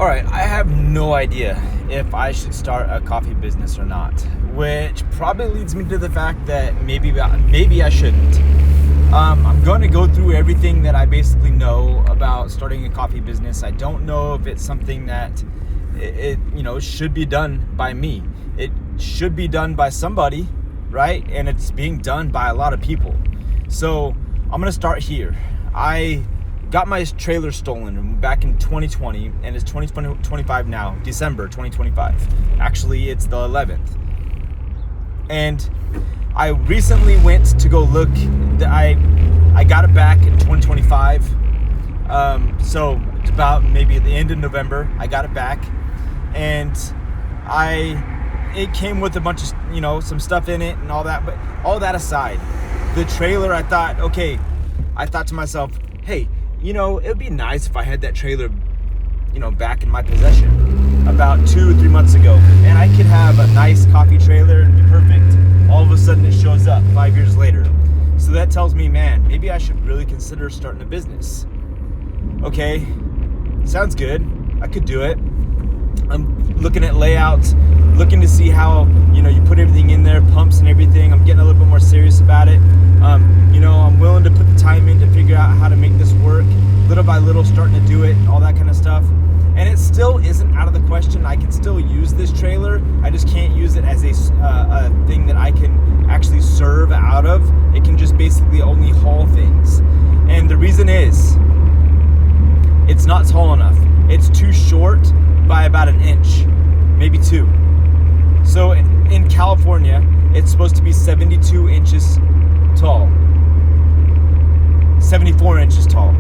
All right, I have no idea if I should start a coffee business or not, which probably leads me to the fact that maybe I shouldn't. I'm going to go through everything that I basically know about starting a coffee business. I don't know if it's something that it should be done by me. It should be done by somebody, right? And it's being done by a lot of people. So I'm going to start here. I got my trailer stolen back in 2020, and it's 2025 now, December 2025. Actually, it's the 11th. And I recently went to go look. I got it back in 2025. So it's about maybe at the end of November, I got it back. And it came with a bunch of, some stuff in it and all that. But all that aside, the trailer, I thought to myself, hey, it would be nice if I had that trailer, back in my possession about 2 or 3 months ago. And I could have a nice coffee trailer and be perfect. All of a sudden it shows up 5 years later. So that tells me, man, maybe I should really consider starting a business. Okay, sounds good. I could do it. I'm looking at layouts, looking to see how, you put everything in there, pumps and everything. I'm getting a little bit more serious about it. I'm willing to put the time in to figure out how to make this work, little by little, starting to do it, all that kind of stuff. And it still isn't out of the question. I can still use this trailer. I just can't use it as a thing that I can actually serve out of. It can just basically only haul things. And the reason is, it's not tall enough. It's too short by about an inch, maybe 2. So in California, it's supposed to be 72 inches tall, 74 inches tall.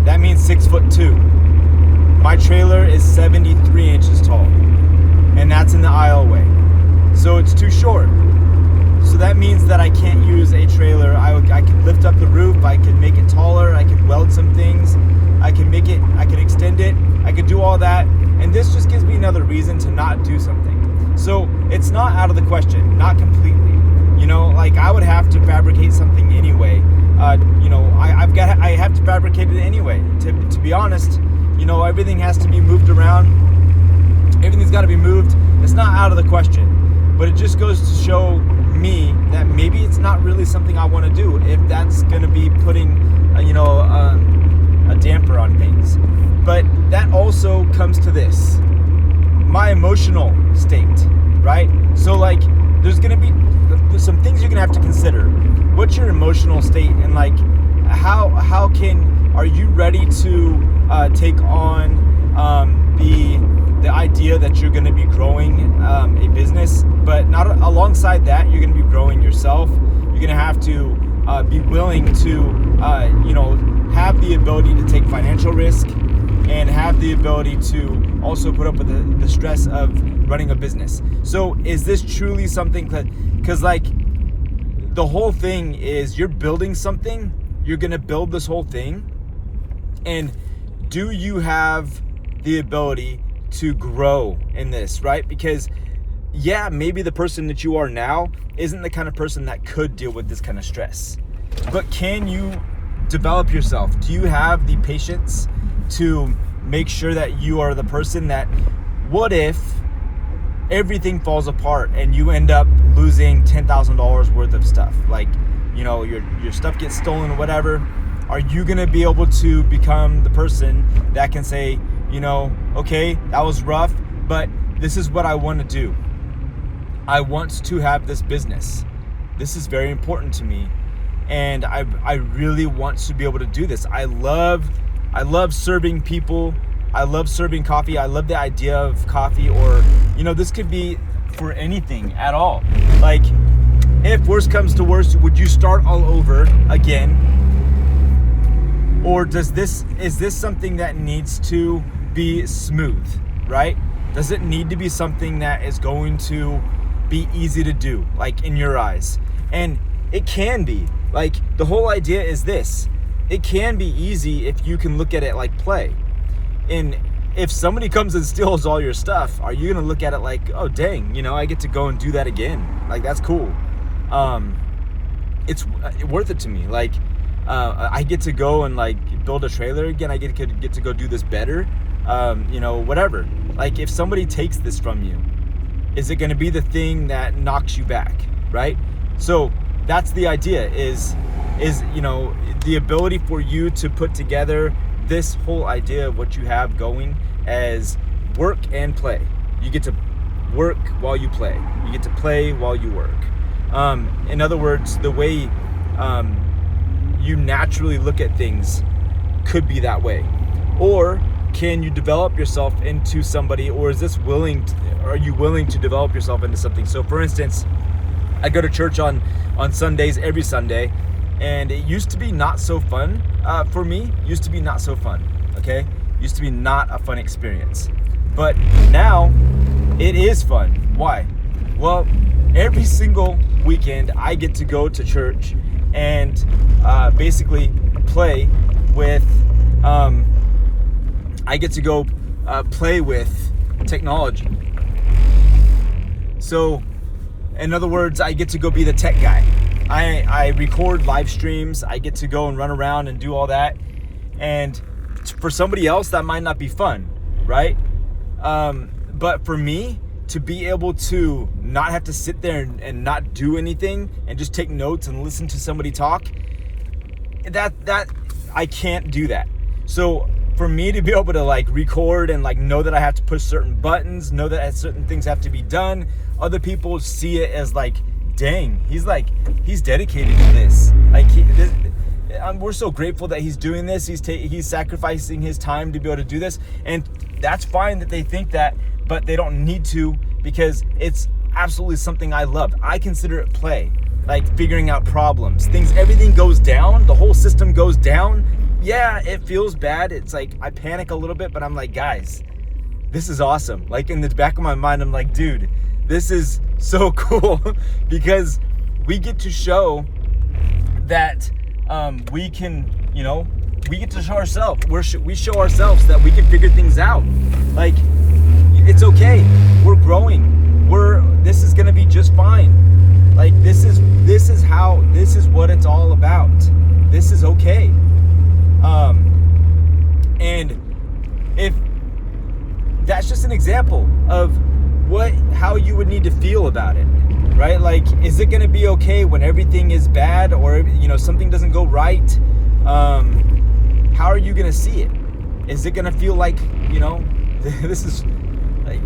That means 6'2". My trailer is 73 inches tall, and that's in the aisleway. So it's too short. So that means that I can't use a trailer. I could lift up the roof, I could make it taller, I could weld some things, I can extend it, I could do all that, and this just gives me another reason to not do something. So it's not out of the question, not completely. I would have to fabricate something anyway. I have to fabricate it anyway. To be honest, everything has to be moved around. Everything's got to be moved. It's not out of the question, but it just goes to show me that maybe it's not really something I want to do if that's going to be putting, a damper on things. But that also comes to this, my emotional state, right? So there's going to be some things you're going to have to consider. What's your emotional state, and are you ready to take on the idea that you're going to be growing a business, but not alongside that, you're going to be growing yourself. You're going to have to be willing to have the ability to take financial risk and have the ability to also put up with the stress of running a business. So is this truly something, because the whole thing is you're building something, you're going to build this whole thing, and do you have the ability to grow in this, right? Because maybe the person that you are now isn't the kind of person that could deal with this kind of stress, but can you develop yourself? Do you have the patience to make sure that you are the person that, what if everything falls apart and you end up losing $10,000 worth of stuff? Your stuff gets stolen or whatever. Are you going to be able to become the person that can say, okay, that was rough, but this is what I want to do. I want to have this business. This is very important to me. And I really want to be able to do this. I love serving people. I love serving coffee. I love the idea of coffee, or, this could be for anything at all. If worst comes to worst, would you start all over again? Or is this something that needs to be smooth, right? Does it need to be something that is going to be easy to do, in your eyes? And it can be. The whole idea is this. It can be easy if you can look at it like play. And if somebody comes and steals all your stuff, are you going to look at it like, oh, dang, I get to go and do that again? That's cool. It's worth it to me. I get to go and build a trailer again. I get to go do this better. whatever. Like, if somebody takes this from you, is it going to be the thing that knocks you back, right? So that's the idea, is the ability for you to put together this whole idea of what you have going as work and play. You get to work while you play. You get to play while you work. In other words, the way you naturally look at things could be that way. Or can you develop yourself into somebody, or are you willing to develop yourself into something? So for instance, I go to church on Sundays, every Sunday, and it used to be not so fun for me. Used to be not so fun, okay? Used to be not a fun experience. But now it is fun. Why? Well, every single weekend I get to go to church and basically play with, I get to go play with technology. So, in other words, I get to go be the tech guy. I record live streams. I get to go and run around and do all that. And for somebody else, that might not be fun, right? But for me, to be able to not have to sit there and not do anything and just take notes and listen to somebody talk, that I can't do that. So for me to be able to like record and like know that I have to push certain buttons, know that certain things have to be done, other people see it as like, dang, he's dedicated to this. Like we're so grateful that he's doing this. He's sacrificing his time to be able to do this, and that's fine that they think that, but they don't need to, because it's absolutely something I love. I consider it play, like figuring out problems, everything goes down, the whole system goes down. Yeah, it feels bad. It's like I panic a little bit, but I'm like, guys, this is awesome. Like in the back of my mind, I'm like, dude, this is so cool because we get to show that we can, we get to show ourselves. We show ourselves that we can figure things out. Like, it's okay. We're growing. This is gonna be just fine. Like this is what it's all about. This is okay. And if that's just an example of how you would need to feel about it, right? Like, is it gonna be okay when everything is bad, or something doesn't go right? How are you gonna see it? Is it gonna feel like this is like,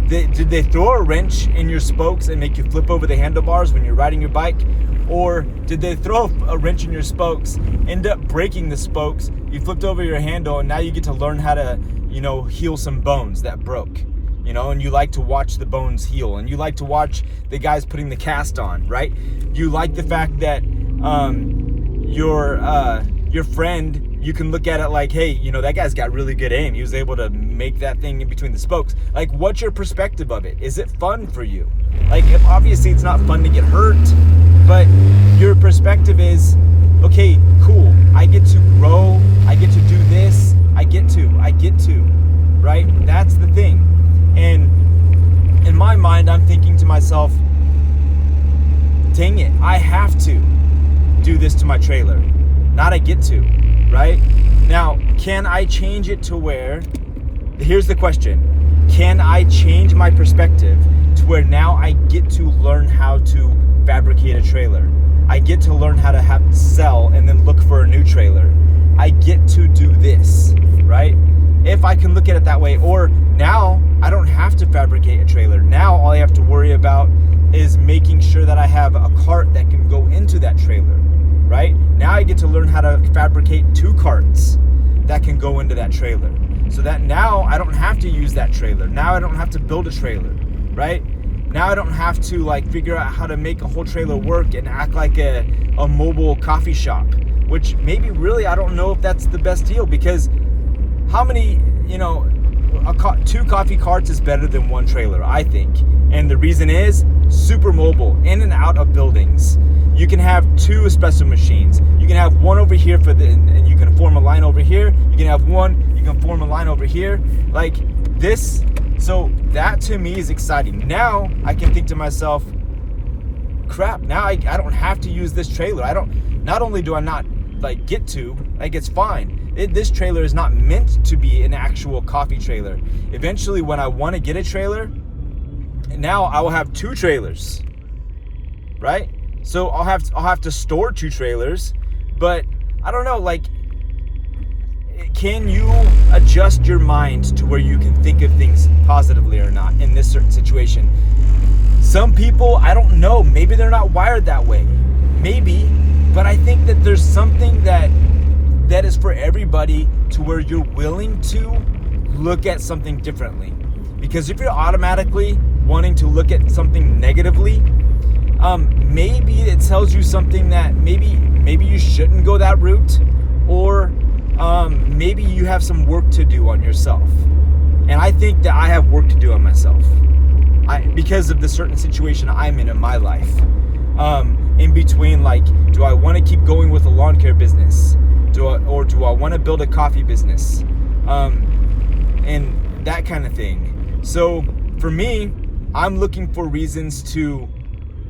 did they throw a wrench in your spokes and make you flip over the handlebars when you're riding your bike? Or did they throw a wrench in your spokes, end up breaking the spokes, you flipped over your handle, and now you get to learn how to, heal some bones that broke, and you like to watch the bones heal, and you like to watch the guys putting the cast on, right? You like the fact that your friend, you can look at it like, hey, that guy's got really good aim. He was able to make that thing in between the spokes. Like, what's your perspective of it? Is it fun for you? Like, if obviously it's not fun to get hurt, but your perspective is, okay, cool. I get to grow. I get to do this. I get to, right? That's the thing. And in my mind, I'm thinking to myself, dang it, I have to do this to my trailer. Not I get to. Right? Now, can I change it to where, here's the question, can I change my perspective to where now I get to learn how to fabricate a trailer? I get to learn how to sell and then look for a new trailer. I get to do this, right? If I can look at it that way, or now I don't have to fabricate a trailer. Now all I have to worry about is making sure that I have a cart that can go into that trailer. Right? Now I get to learn how to fabricate 2 carts that can go into that trailer. So that now I don't have to use that trailer. Now I don't have to build a trailer, right? Now I don't have to like figure out how to make a whole trailer work and act like a mobile coffee shop, which maybe really I don't know if that's the best deal, because how many, 2 coffee carts is better than 1 trailer, I think. And the reason is super mobile, in and out of buildings. You can have 2 espresso machines. You can have one over here and you can form a line over here. You can have one, you can form a line over here. Like this. So that to me is exciting. Now I can think to myself, crap, now I don't have to use this trailer. Not only do I not like get to, like it's fine. This trailer is not meant to be an actual coffee trailer. Eventually, when I want to get a trailer, now I will have 2 trailers, right? So I'll have to store 2 trailers, but I don't know, like, can you adjust your mind to where you can think of things positively or not in this certain situation? Some people, I don't know, maybe they're not wired that way. Maybe, but I think that there's something that is for everybody to where you're willing to look at something differently. Because if you're automatically wanting to look at something negatively, maybe it tells you something that maybe you shouldn't go that route, or maybe you have some work to do on yourself. And I think that I have work to do on myself. Because of the certain situation I'm in my life. In between, like, do I want to keep going with a lawn care business? Do I want to build a coffee business? And that kind of thing. So for me, I'm looking for reasons to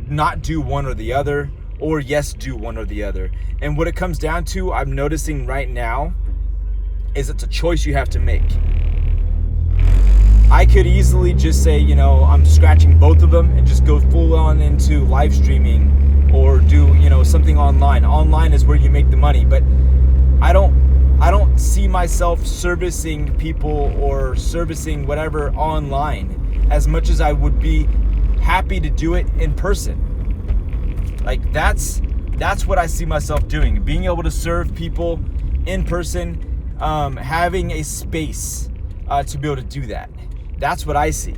not do one or the other, or yes, do one or the other. And what it comes down to, I'm noticing right now, is it's a choice you have to make. I could easily just say, I'm scratching both of them and just go full on into live streaming, or do, something online. Online is where you make the money, but I don't see myself servicing people or servicing whatever online as much as I would be happy to do it in person. Like, that's what I see myself doing, being able to serve people in person, having a space to be able to do that. That's what I see.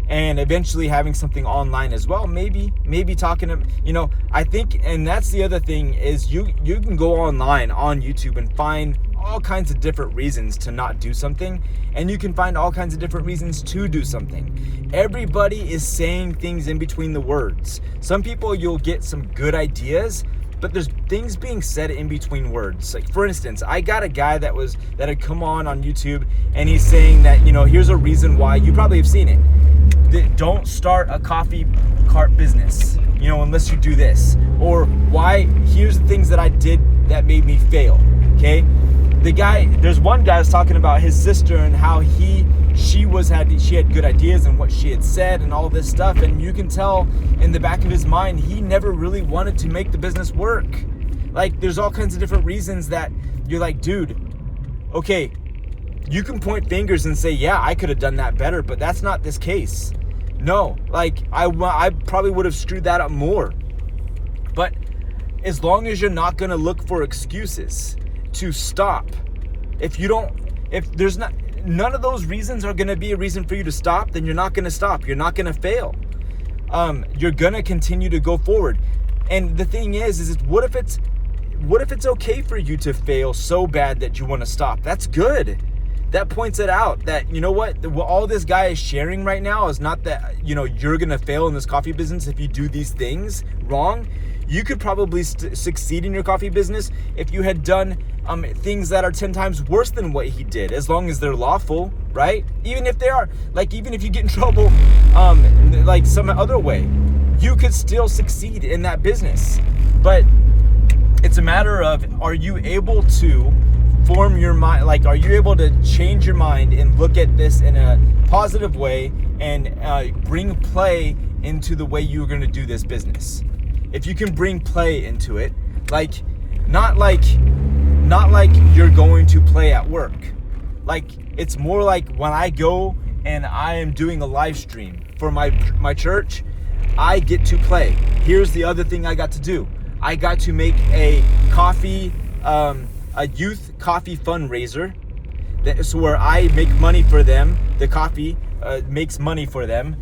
And eventually having something online as well, maybe talking to, I think, and that's the other thing, is you can go online on YouTube and find all kinds of different reasons to not do something, and you can find all kinds of different reasons to do something. Everybody is saying things in between the words. Some people, you'll get some good ideas, but there's things being said in between words. Like, for instance, I got a guy that had come on YouTube, and he's saying that, here's a reason why, you probably have seen it, that don't start a coffee cart business, unless you do this. Or why, here's the things that I did that made me fail, okay? There's one guy who's talking about his sister and how she had good ideas and what she had said and all this stuff, and you can tell in the back of his mind he never really wanted to make the business work. Like, there's all kinds of different reasons that you're like, dude, okay, you can point fingers and say, yeah, I could have done that better, but that's not this case. No, like, I probably would have screwed that up more. But as long as you're not going to look for excuses to stop, none of those reasons are going to be a reason for you to stop, then you're not going to stop. You're not going to fail. You're going to continue to go forward. And the thing is what if it's okay for you to fail so bad that you want to stop? That's good. That points it out that, what all this guy is sharing right now is not that, you're going to fail in this coffee business if you do these things wrong. You could probably succeed in your coffee business if you had done things that are 10 times worse than what he did, as long as they're lawful, right? Even if they are, like, even if you get in trouble, like some other way, you could still succeed in that business. But it's a matter of, are you able to form your mind? Like, are you able to change your mind and look at this in a positive way and bring play into the way you're going to do this business? If you can bring play into it, like, not like you're going to play at work. Like, it's more like when I go and I am doing a live stream for my church, I get to play. Here's the other thing I got to do. I got to make a coffee, a youth coffee fundraiser. That's where I make money for them. The coffee makes money for them.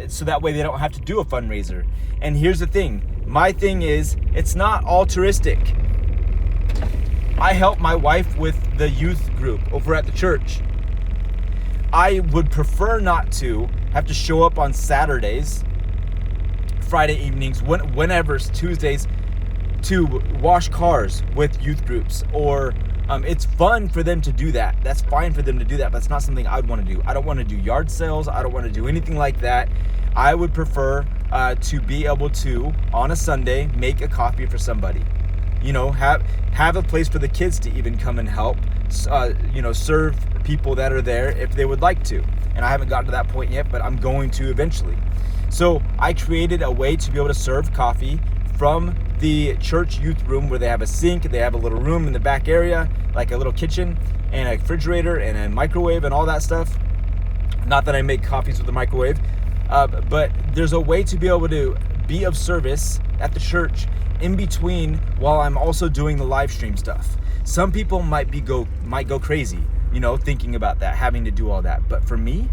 So that way they don't have to do a fundraiser. And here's the thing. My thing is, it's not altruistic. I help my wife with the youth group over at the church. I would prefer not to have to show up on Saturdays, Friday evenings, whenever, Tuesdays, to wash cars with youth groups. Or it's fun for them to do that. That's fine for them to do that, but it's not something I'd want to do. I don't want to do yard sales. I don't want to do anything like that. I would prefer to be able to, on a Sunday, make a coffee for somebody. have a place for the kids to even come and help, serve people that are there if they would like to. And I haven't gotten to that point yet, but I'm going to eventually. So I created a way to be able to serve coffee from the church youth room, where they have a sink, they have a little room in the back area, like a little kitchen and a refrigerator and a microwave and all that stuff. Not that I make coffees with a microwave, but there's a way to be able to be of service at the church in between while I'm also doing the live stream stuff. Some people might go crazy, thinking about that, having to do all that. But for me,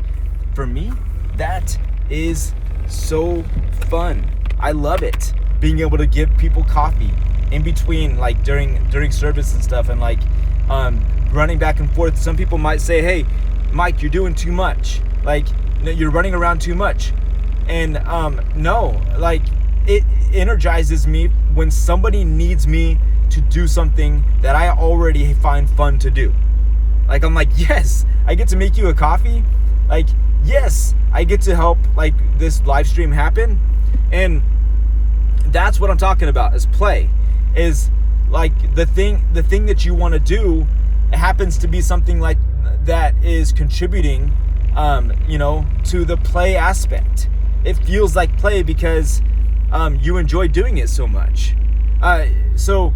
that is so fun. I love it. Being able to give people coffee in between, like during service and stuff, and running back and forth. Some people might say, "Hey, Mike, you're doing too much. Like, you're running around too much." And no, like, it energizes me when somebody needs me to do something that I already find fun to do. Like, I'm like, yes, I get to make you a coffee. Like, yes, I get to help like this live stream happen. And that's what I'm talking about, is play. Is like the thing that you want to do happens to be something like that is contributing to the play aspect. It feels like play because you enjoy doing it so much. So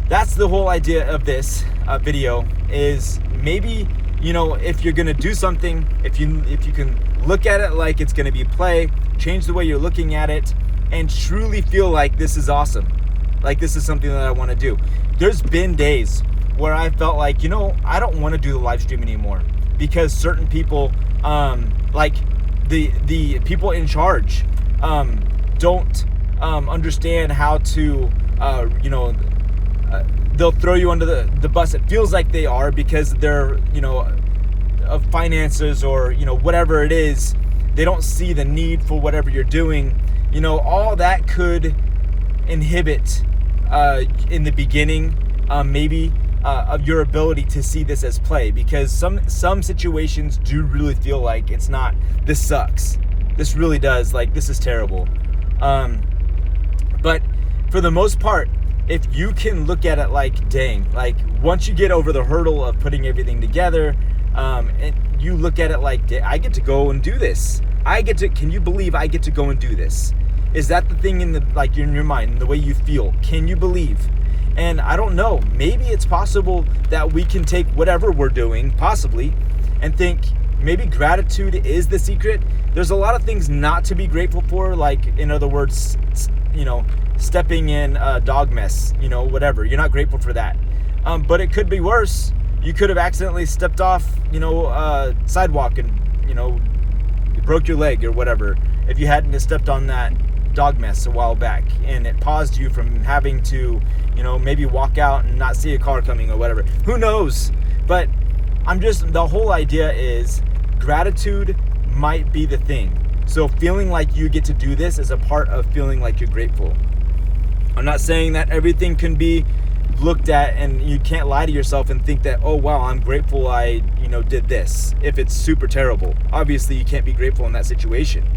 that's the whole idea of this video, is maybe, if you're gonna do something, if you can look at it like it's gonna be play, change the way you're looking at it, and truly feel like this is awesome. Like, this is something that I want to do. There's been days where I felt like, I don't want to do the live stream anymore, because certain people, like the people in charge, don't understand how to, they'll throw you under the bus. It feels like they are, because they're, of finances or, whatever it is. They don't see the need for whatever you're doing. All that could inhibit in the beginning, maybe, of your ability to see this as play, because some situations do really feel like it's not. This sucks. This really does. Like, this is terrible. But for the most part, if you can look at it like, dang, like, once you get over the hurdle of putting everything together, and you look at it like, I get to go and do this. Can you believe I get to go and do this? Is that the thing in your mind, the way you feel? Can you believe? And I don't know, maybe it's possible that we can take whatever we're doing, possibly, and think maybe gratitude is the secret. There's a lot of things not to be grateful for, like, in other words, stepping in dog mess, whatever. You're not grateful for that. But it could be worse. You could have accidentally stepped off, sidewalk and, broke your leg or whatever, if you hadn't stepped on that dog mess a while back, and it paused you from having to, maybe walk out and not see a car coming or whatever. Who knows? But the whole idea is gratitude might be the thing. So feeling like you get to do this is a part of feeling like you're grateful. I'm not saying that everything can be looked at and you can't lie to yourself and think that, oh wow, I'm grateful I did this, if it's super terrible. Obviously you can't be grateful in that situation,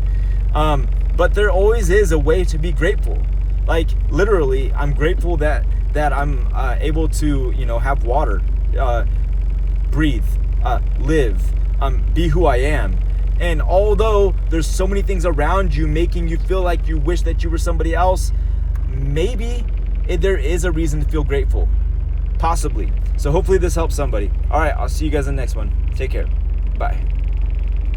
but there always is a way to be grateful. Like, literally, I'm grateful that I'm able to have water, breathe, live, be who I am. And although there's so many things around you making you feel like you wish that you were somebody else, maybe there is a reason to feel grateful, possibly. So hopefully this helps somebody. All right, I'll see you guys in the next one. Take care. Bye.